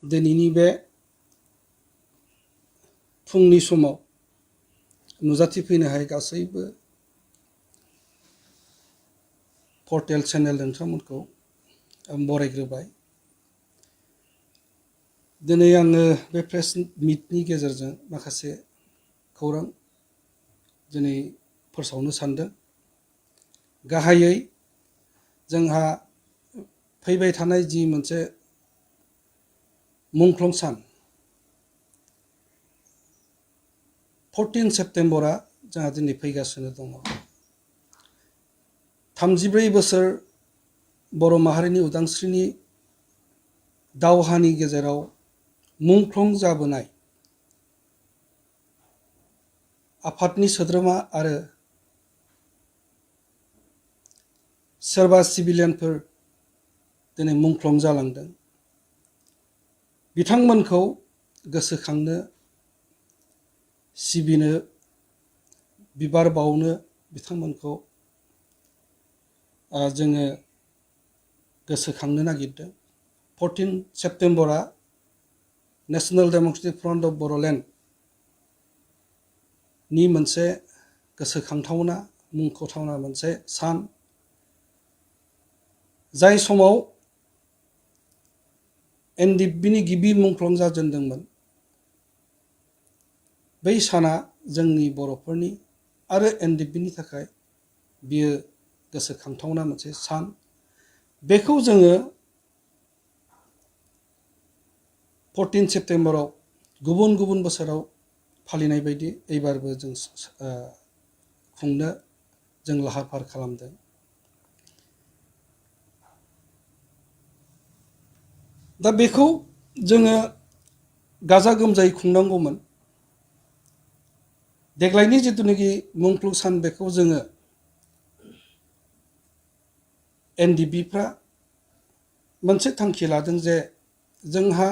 दिनैनि बे फुंनि समाव नुजाथिफैनो हायै गासैबो पर्टेल चेनेल नोंथांमोनखौ बरायग्रोबाय। दिनै आङो बे प्रेस मिटनि गेजेरजों माखासे खौरां दिनै फोसावनो सानदों। गाहायै जोंहा फैबाय थानाय जि मोनसे मुंख्लं सान 14 सेप्तेम्बरा जोंहा दिनै फैगासिनो दङ। 34 बोसोर बर' माहारिनि उदांस्रिनि दावहानि गेजेराव मुंख्लं जाबोनाय आफादनि सोद्रोमा आरो सोरबा सिभिलियानफोर दिनै मुंख्लं जालांदों। बिथांमोनखौ गोसोखांनो, सिबिनो, बिबार बावनो बिथांमोनखौ जोङो गोसोखांनो नागिरदों। 14 सेप्तेम्बरा national democratic front of Bodoland नि मोनसे गोसोखांथावना मुंख'थावना मोनसे सान, जाय समाव एनडिएफबिनि गिबि मुंख्लं जाजेनदोंमोन। बै साना जोंनि बर'फोरनि आरो एनडिएफबिनि थाखाय बियो गोसोखांथावना मोनसे सान। बेखौ जोङो 14 सेप्तेम्बराव गुबुन गुबुन बोसोराव फालिनाय बायदि एबारबो जों खुंनो जों लाहार फाहार खालामदों। दा बेखौ जोङो गाजा गोमजायै खुंनांगौमोन। देग्लायनि जिथुनाखि मुंख्लं सान बेखौ जोङो एनडिएफबिफ्रा मोनसे थांखि लादों जे जोंहा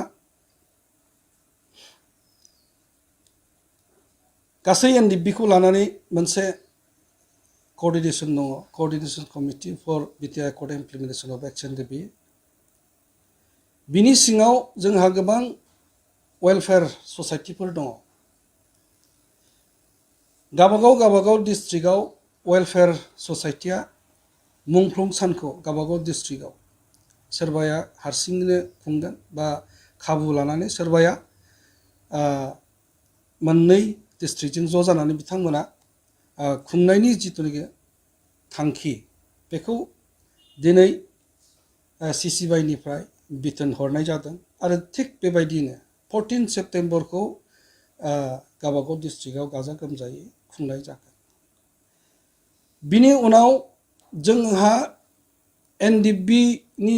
गासै एनडिएफबिखौ लानानै मोनसे क'अर्डिनेसन दङ, coordination committee for BTR accord implementation of act NDFB. बिनि सिङाव जोंहा गोबां वेलफेयार ससाइटिफोर दङ। गावबागाव डिस्ट्रिक्टआव वेलफेयार ससाइटिया मुंख्लं सानखौ गावबागाव डिस्ट्रिक्टआव सोरबाया हारसिङैनो खुंगोन बा खाबु लानानै सोरबाया मोननै डिस्ट्रिक्टजों ज' जानानै बिथांमोना खुंनायनि जिथुनाखि थांखि बेखौ दिनै सिसिबाइनिफ्राय बिथोन हरनाय जादों। आरो थिग बेबायदिनो 14 सेप्तेम्बरखौ गावबागाव डिस्ट्रिक्टआव गाजा गोमजायै खुंनाय जागोन। बिनि उनाव जोंहा एनडिएफबिनि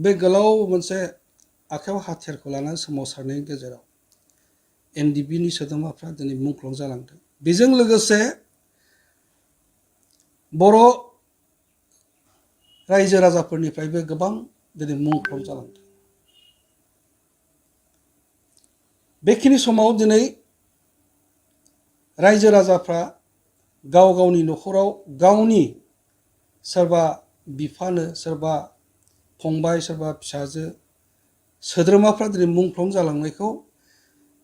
बे गोलाव मोनसे आखायाव हाथियारखौ लानानै सोमावसारनायनि गेजेराव एनडिएफबिनि सोद्रोमाफ्रा दिनै मुंख्लं जालांदों। बेजों लोगोसे बर' रायजो राजाफोरनिफ्रायबो गोबां दिनै मुंख्लं जालांदों। बेखिनि समाव दिनै रायजो राजाफ्रा गाव गावनि न'खराव गावनि सोरबा बिफानो, सोरबा फंबाय, सोरबा फिसाजो, सोद्रोमाफ्रा दिनै मुंख्लं जालांनायखौ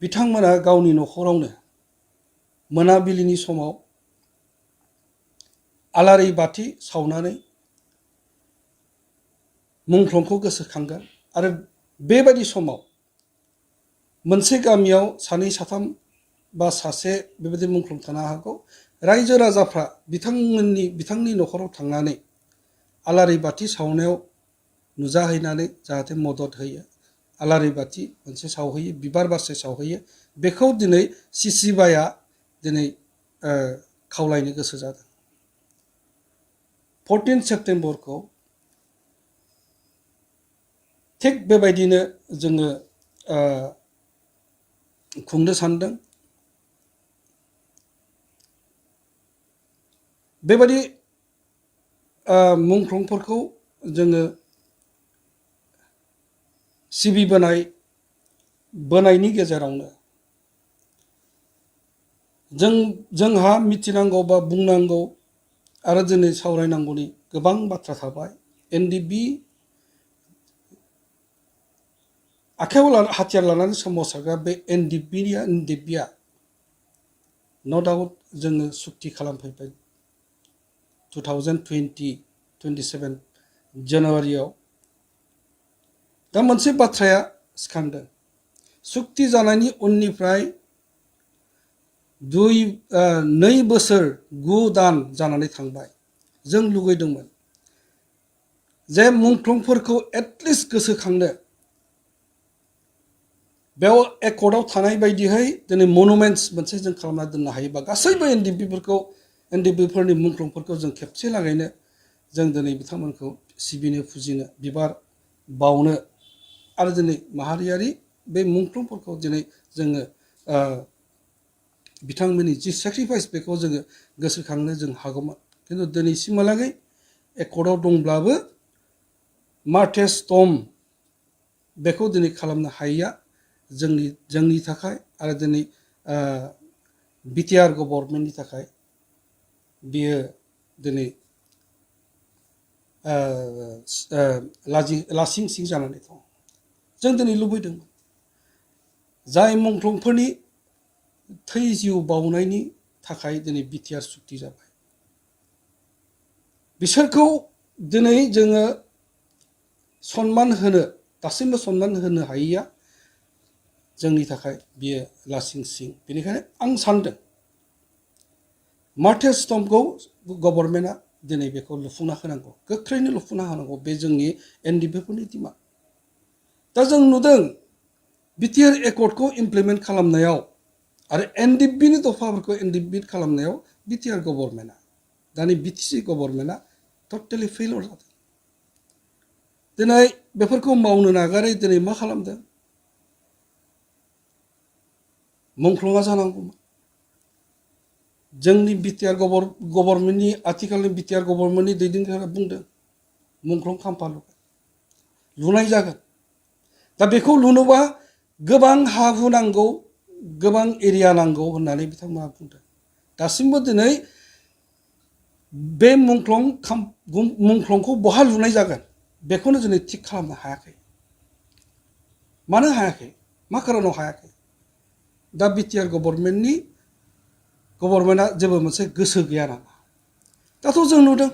बिथांमोना गावनि न'खरावनो मोनाबिलिनि समाव आलारि बाथि सावनानै मुंख्लंखौ गोसोखांगोन। आरो बेबायदि समाव मोनसे गामियाव सानै साथाम बा सासे बेबायदि मुंख्लं थानो हागौ। रायजो राजाफ्रा बिथांनि न'खराव थांनानै आलारि बाथि सावनायाव नुजाहैनानै जाहाथे मदद होयो, आलारि बाथि मोनसे सावहैयो, बिबार बारसे सावहैयो, बेखौ दिनै सिसिबाइआ दिनै खावलायनो गोसो जादों। 14 सेप्तेम्बरखौ थिग बेबायदिनो जोङो खुंनो सानदों। बेबायदि मुंख्लंफोरखौ जोङो सिबिबोनायनि गेजेरावनो जोंहा मिथिनांगौ बा बुंनांगौ आरो दिनै सावरायनांगौनि गोबां बाथ्रा थाबाय। एनडिएफबि आखायाव हाथियार लानानै सोमावसारग्रा बे एनडिएफबिया न' डाउट जोङो सुक्ति खालामफैबाय 2027 जानुवारियाव दा मोनसे बाथ्राया सिखांदों सुक्ति जानायनि उननिफ्राय 2 बोसोर 9 दान जानानै थांबाय जों लुगैदोंमोन जे मुंख्लंफोरखौ एटलिस्ट गोसोखांनो बेयाव एकर्डआव थानाय बायदियै दिनै मनुमेन्ट्स मोनसे जों खालामना दोननो हायोबा गासैबो एनडिएफबिफोरनि मुंख्लंफोरखौ जों खेबसे लागैनो जों दिनै बिथांमोनखौ सिबिनो फुजिनो बिबार बावनो आरो दिनै माहारियारि बे मुंख्लंफोरखौ दिनै जोङो बिथांमोननि जि सेक्रिफाइस बेखौ जोङो गोसोखांनो जों हागौमोन खिन्थु दिनैसिमहालागै एकर्डआव दंब्लाबो मार्टेस टम बेखौ दिनै खालामनो हायैया जोंनि थाखाय आरो दिनै बिटिआर गभर्नमेन्टनि थाखाय बियो दिनै लासिं सिं जानानै दं जों दिनै लुबैदोंमोन जाय मुंख्लंफोरनि थै जिउ बावनायनि थाखाय दिनै बिटिआर सुक्ति जाबाय बिसोरखौ दिनै जोङो सनमान होनो दासिमबो सनमान होनो हायैया जोंनि थाखाय बियो लासिं सिं बेनिखायनो आं सानदों मार्टेस टमखौ गभर्नमेन्टआ दिनै बेखौ लुफुंना होनांगौ गोख्रैनो लुफुंना होनांगौ बे जोंनि एनडिएफबिफोरनि डिमान्ड दा जों नुदों बिटिआर एकर्डखौ इमप्लिमेन्ट खालामनायाव आरो एनडिएफबिनि दफाफोरखौ इमप्लिमेन्ट खालामनायाव बिटिआर गभर्नमेन्टआ दानि बिटिसि गभर्नमेन्टआ टटेलि फेइलियर जादों दिनै बेफोरखौ मावनो नागारै दिनै मा खालामदों मुंख्लङा जानांगौमोन जोंनि बिटिआर गभर्नमेन्टनि आथिखालनि बिटिआर गभर्नमेन्टनि दैदेनगिरिफोरा बुंदों मुंख्लं खाम्फा लुनाय जागोन दा बेखौ लुनोबा गोबां हा हु नांगौ गोबां एरिया नांगौ होननानै बिथांमोना बुंदों दासिमबो दिनै बे मुंख्लंखौ बहा लुनाय जागोन बेखौनो दिनै थिग खालामनो हायाखै मानो हायाखै मा खारनाव हायाखै दा बिटिआर गभर्नमेन्टआ जेबो मोनसे गोसो गैया नामा दाथ' जों नुदों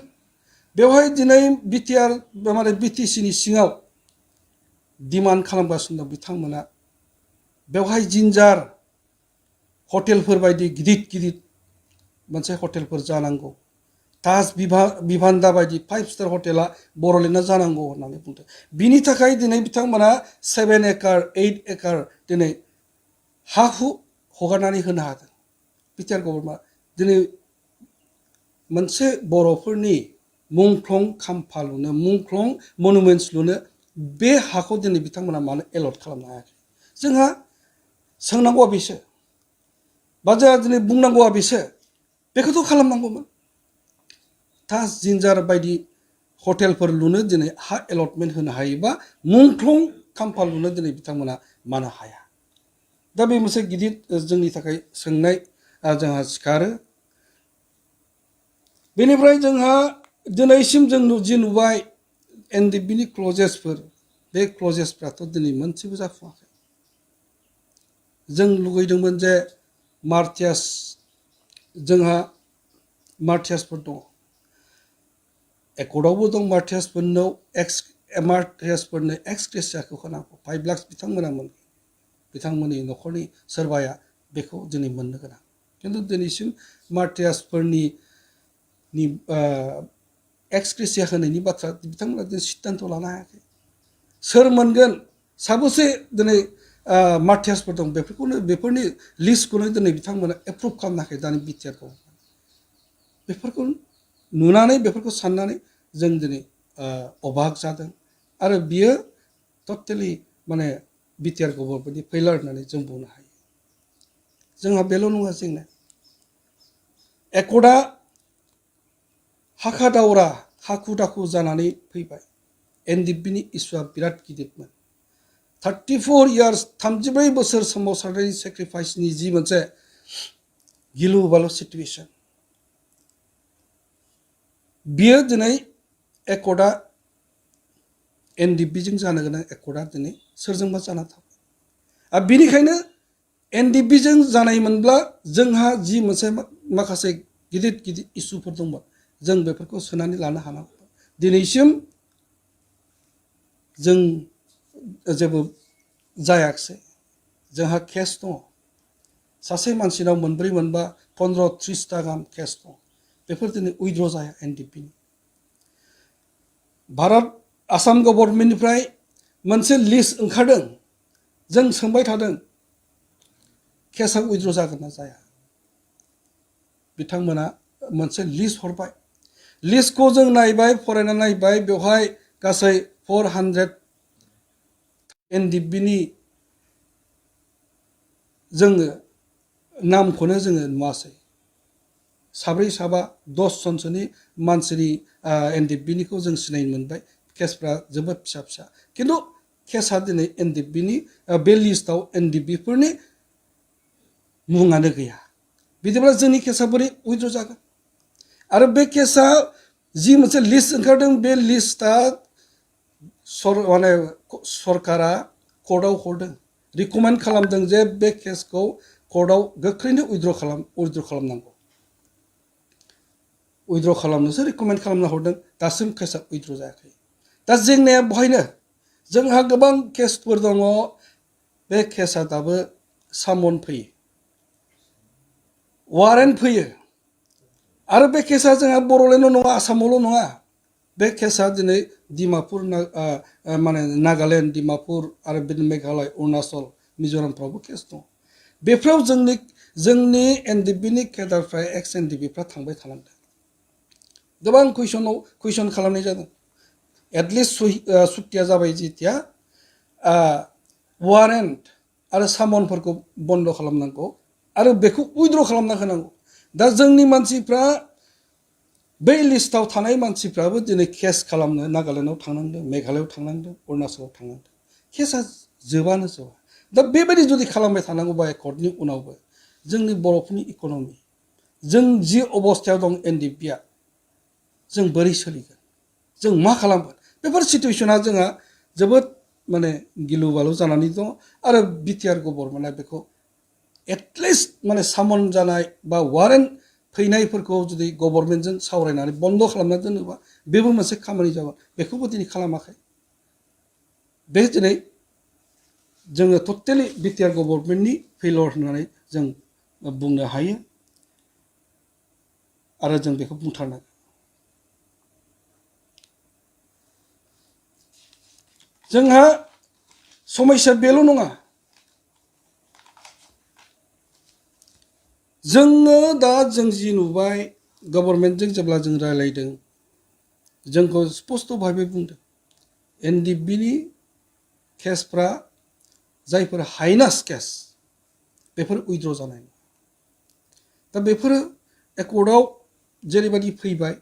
बेवहाय दिनै बिटिआर माने बिटिसिनि सिङाव डिमान्ड खालामगासिनो दं बिथांमोना बेवहाय जिन्जार हटेलफोर बायदि गिदिर मोनसे हटेलफोर जानांगौ ताज भिभान्दा बायदि 5 स्टार हटेला बर'लेण्डआ जानांगौ होननानै बुंदों बिनि थाखाय दिनै बिथांमोना 7 एकार 8 एकार दिनै हा हु हगारनानै होनो हादों बिटिआर गभर्नमेन्टआ दिनै मोनसे बर'फोरनि मुंख्लं खाम्फा लुनो मुंख्लं मनुमेन्ट्स लुनो बे हाखौ दिनै बिथांमोना मानो एलट खालामनो हायाखै जोंहा सोंनांगौआ बेसो बा जोंहा दिनै बुंनांगौआ बेसो बेखौथ' खालामनांगौमोन ताज जिन्जार बायदि हटेलफोर लुनो दिनै हा एलटमेन्ट होनो हायोबा मुंख्लं खाम्फा लुनो दिनै बिथांमोना मानो हाया दा बे मोनसे गिदिर जोंनि थाखाय सोंनाय जोंहा सिखारो बेनिफ्राय जोंहा दिनैसिम जों जि नुबाय एनडिएफबिनि क्लजेसफोर बे क्लजेसफ्राथ' दिनै मोनसेबो जाफुङाखै जों लुगैदोंमोन जे जोंहा मार्टियासफोर दङ एकर्डआवबो दं मार्टियासफोरनो एक्स ग्रेसियाखौ होनांगौ 5 लाख बिथांमोननि न'खरनि सोरबाया बेखौ दिनै मोननो गोनां खिन्थु दिनैसिम मार्टियासफोरनि एक्स ग्रेसिया होनायनि बाथ्रा बिथांमोना दिनै सिद्धान्त लानो हायाखै सोर मोनगोन साबेसे दिनै मार्टियासफोर दं बेफोरनि लिस्टखौनो दिनै बिथांमोना एप्रुभ खालामनो हायाखै दानि बिटिआरखौ बेफोरखौ नुनानै बेफोरखौ साननानै जों दिनै अबाक जादों आरो बियो टटेलि माने बिटिआर गभर्नमेन्टनि फेइलियर होननानै जों बुंनो हायो जोंहा बेल' नङा जेंना एकर्डआ हाखा दावरा हाखु दाखु जानानै फैबाय एनडिएफबिनि इस्युआ बिराद गिदिरमोन 34 इयार्स 34 बोसोर सोमावसारनायनि सेक्रिफाइसनि जि मोनसे गिलु बालु सिटुएसन बियो दिनै एकर्डआ एनडिएफबिजों जानो गोनां एकर्डआ दिनै सोरजोंबा जाना थाबाय बिनिखायनो एनडिएफबि जों जानायमोनब्ला जोंहा जि मोनसे माखासे गिदिर गिदिर इसुफोर दंमोन जों बेफोरखौ सोनानै लानो हानांगौ दिनैसिम जों जेबो जायाखिसै जोंहा केस दङ सासे मानसिनाव मोनब्रै मोनबा 15-30टा गाहाम केस दं बेफोर दिनै उइद्र जाया एनडिएफबिनि भारत आसाम गभर्नमेन्टनिफ्राय मोनसे लिस्ट ओंखारदों जों सोंबाय थादों केसा उइद्र जागोन ना जाया बिथांमोना मोनसे लिस्ट हरबाय लिस्टखौ जों नायबाय फरायना नायबाय बेवहाय गासै 400 एनडिएफबिनि जोङो नामखौनो जोङो नुवासै साब्रै साबा 10 जनसोनि मानसिनि एनडिएफबिनिखौ जों सिनायनो मोनबाय केसफ्रा जोबोद फिसा फिसा किन्तु केसा दिनै एनडिएफबिनि बे लिस्टआव एनडिएफबिफोरनि मुङानो गैया बिदिब्ला जोंनि केसा बोरै उइद्र जागोन आरो बे केसा जि मोनसे लिस्ट ओंखारदों बे लिस्टआ सरकारा कर्टआव हरदों रिकमेन्ड खालामदों जे बे केसखौ कर्टआव गोख्रैनो उइद्र खालामनांगौ उइद्र खालामनोसो रिकमेन्ड खालामना हरदों दासिम केसा उइद्र जायाखै दा जेंनाया बहायनो जोंहा गोबां केसफोर दङ बे केसा दाबो सामन फैयो वारेन्ट फैयो आरो बे केसा जोंहा बर'लेण्डआव नङा आसामावल' नङा बे केसा दिनै डिमापुर माने नागालेण्ड डिमापुर आरो बिदिनो मेघालय अरुणाचल मिज'रामफ्रावबो केस दं बेफोराव जोंनि एनडिएफबिनि केडारफ्रा एक्स एनडिएफबिफ्रा थांबाय थानांदों गोबां कुइसन खालामनाय जादों एटलिस्ट सुक्तिया जाबाय जेथिया वारेन्ट आरो सामनफोरखौ बन्द खालामनांगौ आरो बेखौ उइद्र खालामना होनांगौ दा जोंनि मानसिफ्रा बै लिस्टआव थानाय मानसिफ्राबो दिनै केस खालामनो नागालेण्डआव थांनांदों मेघालयआव थांनांदों अरुणाचलाव थांनांदों केसा जोबानो जोबा दा बेबायदि जुदि खालामबाय थानांगौबा कर्टनि उनावबो जोंनि बर'फोरनि इक'नमि जों जि अबस्थायाव दं एनडिएफबिआ जों बोरै सोलिगोन जों मा खालामगोन बेफोर सिटुएसना जोंहा जोबोद माने गिलु बालु जानानै दं आरो बिटिआर गभर्नमेन्टआ बेखौ एटलिस्ट माने सामन जानाय बा वारेन्ट फैनायफोरखौ जुदि गभर्नमेन्टजों सावरायनानै बन्द खालामना दोनोबा बेबो मोनसे खामानि जागोन बेखौबो दिनै खालामाखै बे दिनै जोङो टटेलि बिटिआर गभर्नमेन्टनि फेलर होननानै जों बुंनो हायो आरो जों बेखौ बुंथारनांगोन जोंहा समस्या बेल' नङा जोङो दा जों जि नुबाय गभर्नमेन्टजों जेब्ला जों रायलायदों जोंखौ स्पस्ट भाबै बुंदों एनडिएफबिनि केसफ्रा जायफोर हाइनास केस बेफोर उइद्र जानाय दा बेफोरो एकर्टआव जेरैबायदि फैबाय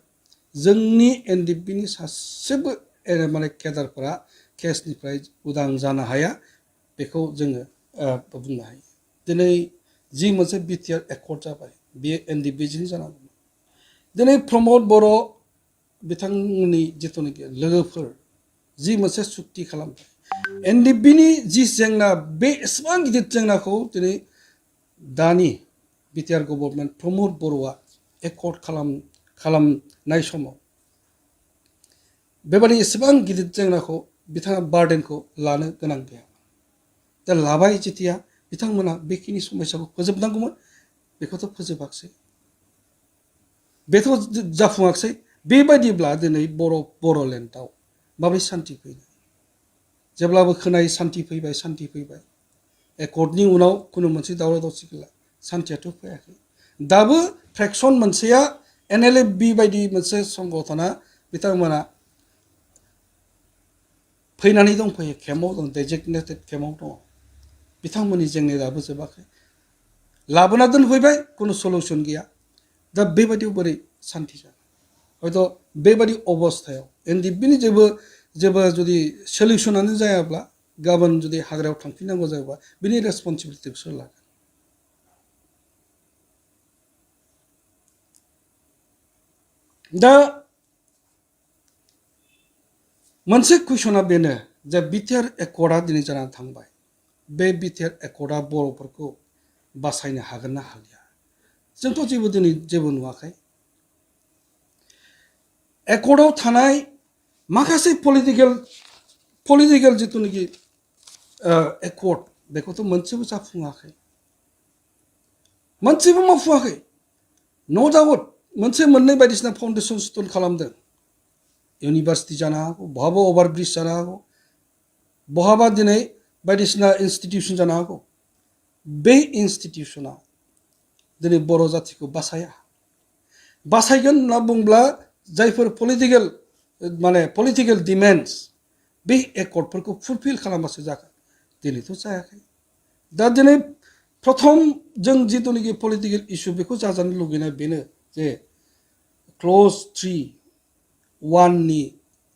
जोंनि एनडिएफबिनि सासेबो माने केडारफोरा केसनिफ्राय उदां जानो हाया बेखौ जोङो बुंनो हायो दिनै जि मोनसे बिटिआर एकर्ट जाबाय बेयो एनडिएफबिजों जानांगौमोन दिनै प्रमद बर' बिथांमोननि जिथुनाखि लोगोफोर जि मोनसे सुक्ति खालामबाय एनडिएफबिनि जि जेंना बे एसेबां गिदिर जेंनाखौ दिनै दानि बिटिआर गभर्नमेन्ट प्रमद बर'आ एकर्ट खालामनाय समाव बेबादि एसेबां गिदिर जेंनाखौ बिथाङा बार्डेनखौ लानो गोनां गैया दा लाबाय जेथिया बिथांमोना बेखिनि समस्याखौ फोजोबनांगौमोन बेखौथ' फोजोबाखिसै बेथ' जाफुङाखिसै बेबायदिब्ला दिनै बर'लेण्डआव माबोरै सान्थि फैनो जेब्लाबो खोनायो सान्थि फैबाय एकर्टनि उनाव खुनु मोनसे दावराव दावसि गैला सान्थियाथ' फैयाखै दाबो फ्रेक्सन मोनसेया एनएलएफबि बायदि मोनसे संगठना बिथांमोना फैनानै दंफैयो केम्पआव दं डेजिगनेटेड केम्पआव दङ बिथांमोननि जेंनाया दाबो जोबाखै लाबोना दोनफैबाय खुनु सलिउसन गैया दा बेबायदियाव बोरै सान्थि जागोन हयथ' बेबायदि अबस्थायाव एनडिएफबिनि जेबो जुदि सलिउसनानो जायाब्ला गाबोन जुदि हाग्रायाव थांफिननांगौ जायोबा बिनि रेसपन्सिबिलिटिखौ सोर लागोन दा मोनसे कुइसना बेनो जे बिटिआर एकर्टआ दिनै जानानै थांबाय बे बिटिआर एकर्डआ बर'फोरखौ बासायनो हागोन ना हालिया जोंथ' दिनै जेबो नुवाखै एकर्डआव थानाय माखासे पलिटिकेल जिथुनाखि एकर्ड बेखौथ' मोनसेबो जाफुङाखै मोनसेबो मावफुङाखै नो डाउट मोनसे मोननै बायदिसिना फाउन्डेसन स्टन खालामदों इउनिभार्सिटि जानो हागौ बहाबा अभारब्रिज जानो हागौ बहाबा दिनै बायदिसिना इनस्टिटिउसन जानो हागौ बे इनस्टिटिउसना दिनै बर' जातिखौ बासायगोन होनना बुंब्ला जायफोर पलिटिकेल डिमान्ड्स बे एकर्डफोरखौ फुलफिल खालामबासो जागोन दिनैथ' जायाखै दा दिनै प्रथम जों जिथुनाखि पलिटिकेल इस्यु बेखौ जाजानो लुगैनाय बेनो जे क्ल'ज 3:1 नि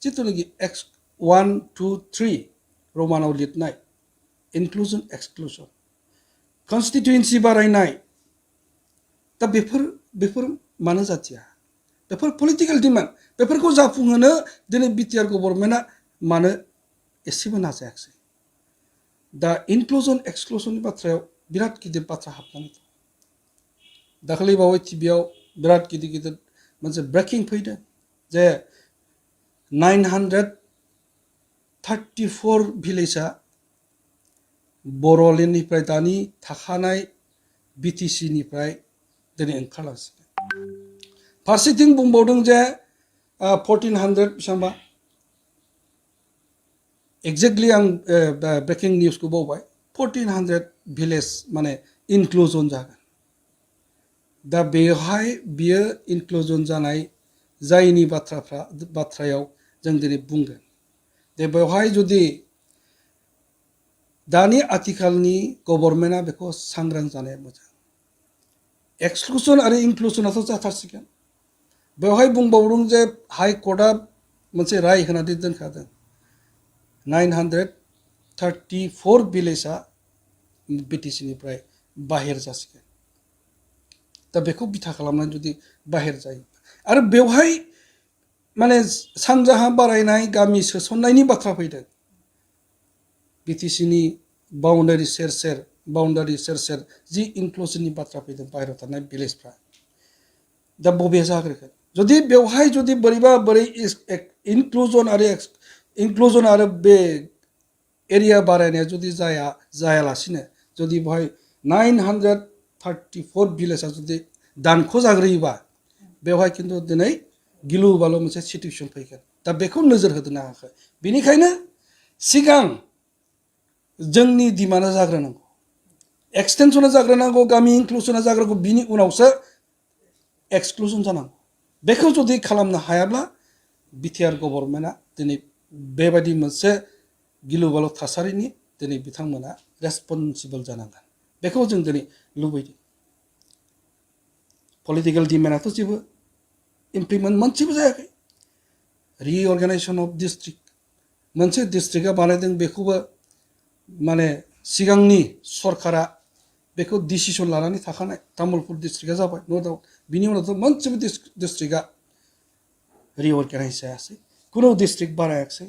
जिथुनाखि 1, 2, 3 रमानाव लिरनाय इनक्लुजन एक्सक्लुजन कनस्टिट्युएन्सि बारायनाय दा बेफोर मानो जाथिया बेफोर पलिटिकेल डिमान्ड बेफोरखौ जाफुंहोनो दिनै बिटिआर गभर्नमेन्टआ मानो एसेबो नाजायाखै दा इनक्लुजन एक्सक्लुजननि बाथ्रायाव बिराद गिदिर बाथ्रा हाबनानै दं दाखालि बावै टिभियाव बिराद गिदिर मोनसे ब्रेकिं फैदों जे 934 भिलेजआ बर'लेण्डनिफ्राय दानि थाखानाय बिटिसिनिफ्राय दिनै ओंखारलांसिगोन फारसेथिं बुंबावदों जे 1400 बेसेबांबा एक्जेक्टलि आं ब्रेकिं निउसखौ बावबाय 1400 भिलेज माने इनक्लुजन जागोन दा बेवहाय बियो इनक्लुजन जानाय जायनि बाथ्रायाव जों दिनै बुंगोन जे बेवहाय जुदि दानि आथिखालनि गभर्नमेन्टआ बेखौ सांग्रां जानाया मोजां एक्सक्लुजन आरो इनक्लुजनाथ' जाथारसिगोन बेवहाय बुंबावदों जे हाइ कर्टआ मोनसे राय होनानै दोनखादों 934 भिलेजआ बिटिसिनिफ्राय बाहेर जासिगोन दा बेखौ बिथा खालामनानै जुदि बाहेर जायो आरो बेवहाय माने सानजाहा बारायनाय गामि सोसननायनि बाथ्रा फैदों बिटिसिनि बाउन्डारि सेर जि इनक्लुजननि बाथ्रा फैदों बाहेरायाव थानाय भिलेजफ्रा दा बबे जाग्रोगोन जुदि बेवहाय जुदि बोरै इनक्लुजन आरो बे एरिया बारायनाया जुदि जायालासिनो जुदि बेवहाय 934 भिलेजआ जुदि दानख' जाग्रोयोबा बेवहाय खिन्थु दिनै गिलु बालु मोनसे सिटुएसन फैगोन दा बेखौ नोजोर होनो हायाखै बेनिखायनो सिगां जोंनि डिमान्डआ जाग्रोनांगौ एक्सटेनसना जाग्रोनांगौ गामि इनक्लुजना जाग्रोनांगौ बिनि उनावसो एक्सक्लुजन जानांगौ बेखौ जुदि खालामनो हायाब्ला बिटिआर गभर्नमेन्टआ दिनै बेबायदि मोनसे गिलु बालु थासारिनि दिनै बिथांमोना रेसपन्सिबल जानांगोन बेखौ जों दिनै लुबैदों पलिटिकेल डिमान्डआथ' जेबो इमप्लिमेन्ट मोनसेबो जायाखै रिअर्गानाइजेसन अफ डिस्ट्रिक्ट मोनसे डिस्ट्रिक्टआ बानायदों बेखौबो माने सिगांनि सरकारा बेखौ डिसिसन लानानै थाखानाय तामुलपुर डिस्ट्रिक्टआ जाबाय नो डाउट बिनि उनावथ' मोनसेबो डिस्ट्रिक्टआ रिअर्गानाइज जायासै खुनु डिस्ट्रिक्ट बारायाखै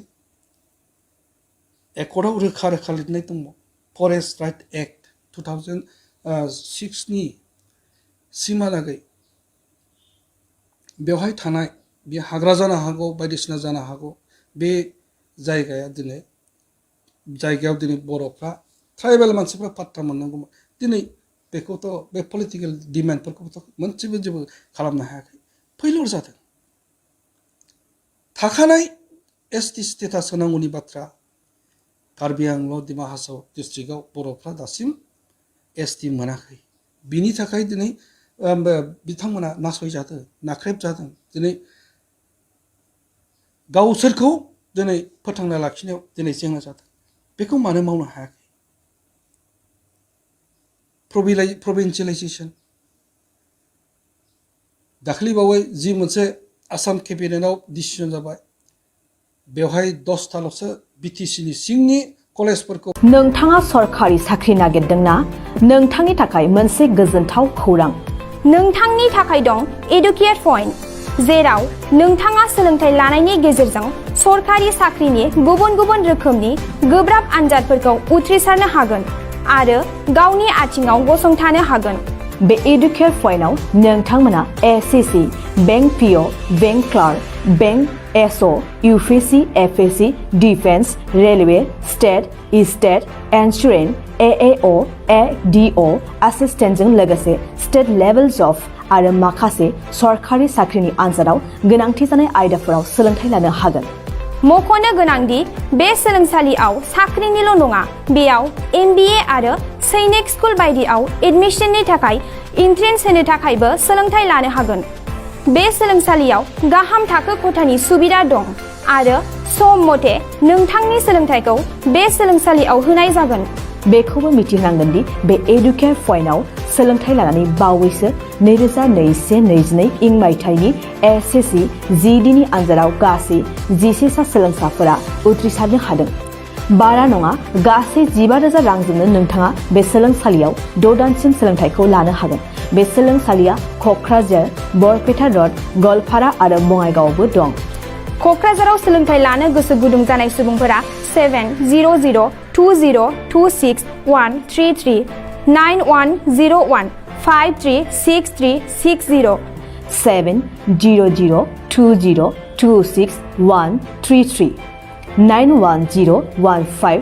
एकर्डआव रोखा लिरनाय दङ फरेस्ट राइट एक्ट 2006 नि सिमहालागै बेवहाय थानाय बे हाग्रा जानो हागौ बायदिसिना जानो हागौ बे जायगायाव दिनै बर'फ्रा ट्राइबेल मानसिफ्रा पाट्टा मोननांगौमोन दिनै बेखौथ' बे पलिटिकेल डिमान्डफोरखौथ' मोनसेबो जेबो खालामनो हायाखै फेइलियर जादों थाखानाय एसटि स्टेटास होनांगौनि बाथ्रा कार्बि आंलं डिमा हासाव डिस्ट्रिक्टआव बर'फ्रा दासिम एसटि मोनाखै बिनि थाखाय दिनै बिथांमोना नासयजादों नाख्रेबजादों दिनै गावसोरखौ दिनै फोथांना लाखिनायाव दिनै जेंना जादों बेखौ मानो मावनो हायाखै प्रभिन्सियेलाइजेसन दाखालि बावै जि मोनसे आसाम केबिनेटआव डिसिसन जाबाय बेवहाय 10थाल'सो बिटिसिनि सिंनि कलेजफोरखौ नोंथाङा सरकारि साख्रि नागिरदोंना नोंथांनि थाखाय मोनसे गोजोनथाव खौरां नोंथांनि थाखाय दं एडुकेट पॉइंट जेराव नोंथाङा सोलोंथाइ लानायनि गेजेरजों सरखारि साख्रिनि गुबुन गुबुन रोखोमनि गोब्राब आनजादफोरखौ उथ्रिसारनो हागोन आरो गावनि आथिङाव गसंथानो हागोन। बे एडुकेयर पइन्टआव नोंथांमोना SSC, bank PO, bank clerk, bank SO, UPSC, FSC, defence, railway, state, insurance, AAO, ADO, एसिस्टेन्टजों लोगोसे स्टेट लेभेल जब आरो माखासे सरखारि साख्रिनि आनजादाव गोनांथि जानाय आयदाफोराव सोलोंथाइ लानो हागोन। मख'नो गोनांदि बे सोलोंसालियाव साख्रिनिल' नङा, बेयाव MBA आरो सैनिक स्कुल बायदियाव एडमिशननि थाखाय एन्ट्रेन्स होनो थाखायबो सोलोंथाइ लानो हागोन। बे सोलोंसालियाव गाहाम थाखो खथानि सुबिदा दं आरो सम मथे नोंथांनि सोलोंथाइखौ बे सोलोंसालियाव होनाय जागोन। बेखौबो मिथिनांगोन दि बे एडुकेयर पइन्टआव सोलोंथाइ लानानै बावैसो 2021-22 इं मायथाइनि एसएससि GDनि आनजादाव गासै 11 सा सोलोंसाफोरा उथ्रिसारनो हादों। बारा नङा, गासै 15,000 रांजोंनो नोंथाङा बे सोलोंसालियाव 6 दानसिम सोलोंथाइखौ लानो हागोन। बे सोलोंसालिया क'क्राझार, बरपेटा रड, गवालपारा आरो बङाइगावआवबो दं। क'क्राझाराव सोलोंथाइ लानो गोसो गुदुं जानाय सुबुंफोरा 70020263133 9101 536360 70020263133 91015